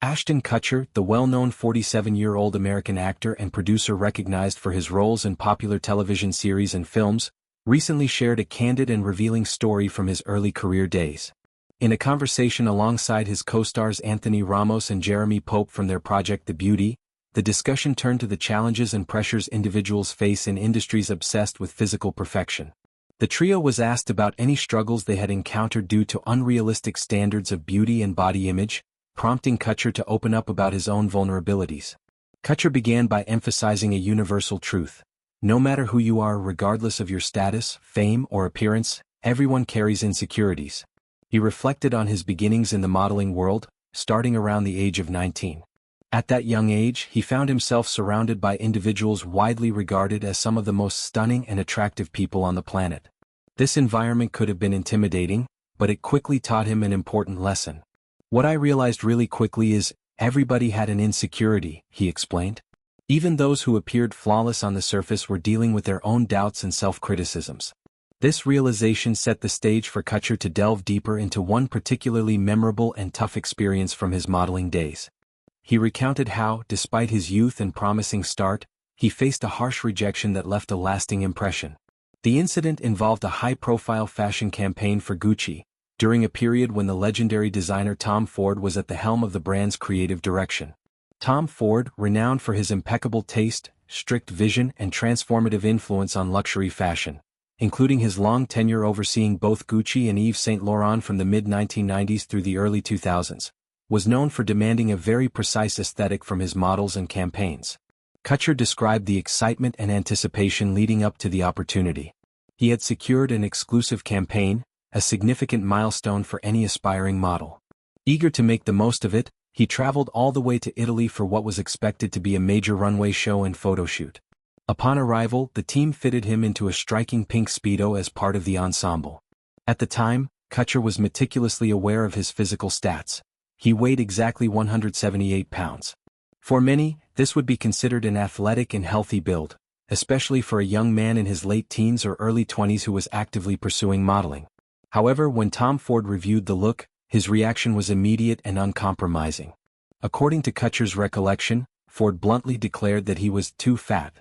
Ashton Kutcher, the well-known 47-year-old American actor and producer recognized for his roles in popular television series and films, recently shared a candid and revealing story from his early career days. In a conversation alongside his co-stars Anthony Ramos and Jeremy Pope from their project The Beauty, the discussion turned to the challenges and pressures individuals face in industries obsessed with physical perfection. The trio was asked about any struggles they had encountered due to unrealistic standards of beauty and body image, prompting Kutcher to open up about his own vulnerabilities. Kutcher began by emphasizing a universal truth. No matter who you are, regardless of your status, fame, or appearance, everyone carries insecurities. He reflected on his beginnings in the modeling world, starting around the age of 19. At that young age, he found himself surrounded by individuals widely regarded as some of the most stunning and attractive people on the planet. This environment could have been intimidating, but it quickly taught him an important lesson. What I realized really quickly is, everybody had an insecurity, he explained. Even those who appeared flawless on the surface were dealing with their own doubts and self-criticisms. This realization set the stage for Kutcher to delve deeper into one particularly memorable and tough experience from his modeling days. He recounted how, despite his youth and promising start, he faced a harsh rejection that left a lasting impression. The incident involved a high-profile fashion campaign for Gucci, during a period when the legendary designer Tom Ford was at the helm of the brand's creative direction. Tom Ford, renowned for his impeccable taste, strict vision, and transformative influence on luxury fashion, including his long tenure overseeing both Gucci and Yves Saint Laurent from the mid-1990s through the early 2000s, was known for demanding a very precise aesthetic from his models and campaigns. Kutcher described the excitement and anticipation leading up to the opportunity. He had secured an exclusive campaign, a significant milestone for any aspiring model. Eager to make the most of it, he traveled all the way to Italy for what was expected to be a major runway show and photo shoot. Upon arrival, the team fitted him into a striking pink Speedo as part of the ensemble. At the time, Kutcher was meticulously aware of his physical stats. He weighed exactly 178 pounds. For many, this would be considered an athletic and healthy build, especially for a young man in his late teens or early 20s who was actively pursuing modeling. However, when Tom Ford reviewed the look, his reaction was immediate and uncompromising. According to Kutcher's recollection, Ford bluntly declared that he was too fat.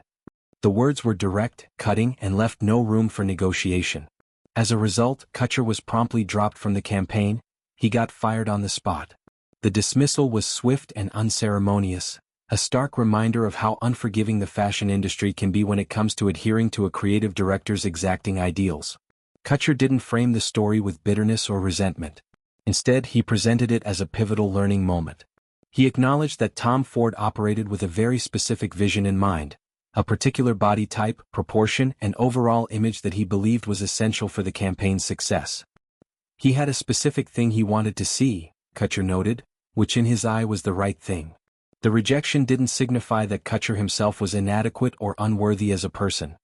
The words were direct, cutting, and left no room for negotiation. As a result, Kutcher was promptly dropped from the campaign. He got fired on the spot. The dismissal was swift and unceremonious, a stark reminder of how unforgiving the fashion industry can be when it comes to adhering to a creative director's exacting ideals. Kutcher didn't frame the story with bitterness or resentment. Instead, he presented it as a pivotal learning moment. He acknowledged that Tom Ford operated with a very specific vision in mind, a particular body type, proportion, and overall image that he believed was essential for the campaign's success. He had a specific thing he wanted to see, Kutcher noted, which in his eye was the right thing. The rejection didn't signify that Kutcher himself was inadequate or unworthy as a person.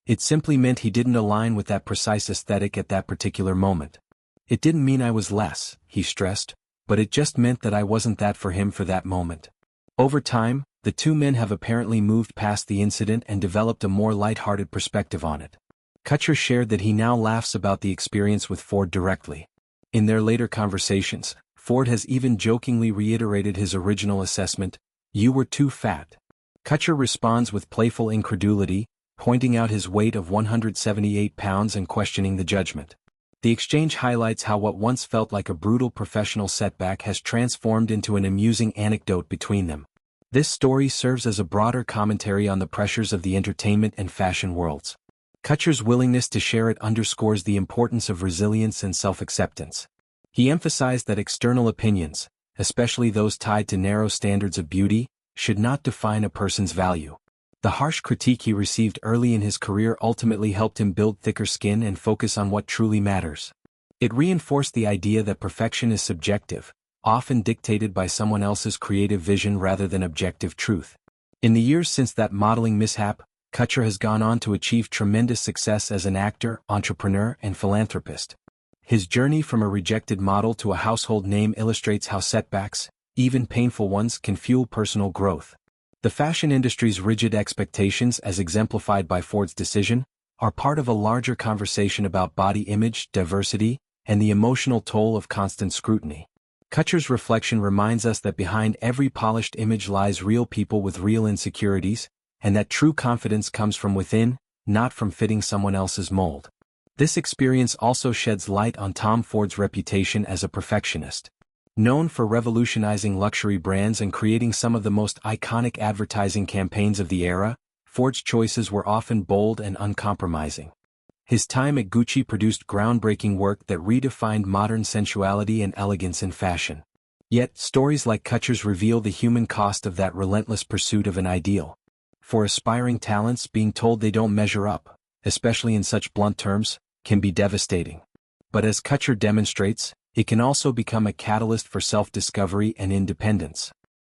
It simply meant he didn't align with that precise aesthetic at that particular moment. It didn't mean I was less, he stressed, but it just meant that I wasn't that for him for that moment. Over time, the two men have apparently moved past the incident and developed a more light-hearted perspective on it. Kutcher shared that he now laughs about the experience with Ford directly. In their later conversations, Ford has even jokingly reiterated his original assessment, "You were too fat." Kutcher responds with playful incredulity, pointing out his weight of 178 pounds and questioning the judgment. The exchange highlights how what once felt like a brutal professional setback has transformed into an amusing anecdote between them. This story serves as a broader commentary on the pressures of the entertainment and fashion worlds. Kutcher's willingness to share it underscores the importance of resilience and self-acceptance. He emphasized that external opinions, especially those tied to narrow standards of beauty, should not define a person's value. The harsh critique he received early in his career ultimately helped him build thicker skin and focus on what truly matters. It reinforced the idea that perfection is subjective, often dictated by someone else's creative vision rather than objective truth. In the years since that modeling mishap, Kutcher has gone on to achieve tremendous success as an actor, entrepreneur, and philanthropist. His journey from a rejected model to a household name illustrates how setbacks, even painful ones, can fuel personal growth. The fashion industry's rigid expectations, as exemplified by Ford's decision, are part of a larger conversation about body image, diversity, and the emotional toll of constant scrutiny. Kutcher's reflection reminds us that behind every polished image lies real people with real insecurities, and that true confidence comes from within, not from fitting someone else's mold. This experience also sheds light on Tom Ford's reputation as a perfectionist. Known for revolutionizing luxury brands and creating some of the most iconic advertising campaigns of the era, Ford's choices were often bold and uncompromising. His time at Gucci produced groundbreaking work that redefined modern sensuality and elegance in fashion. Yet, stories like Kutcher's reveal the human cost of that relentless pursuit of an ideal. For aspiring talents, being told they don't measure up, especially in such blunt terms, can be devastating. But as Kutcher demonstrates, it can also become a catalyst for self-discovery and independence.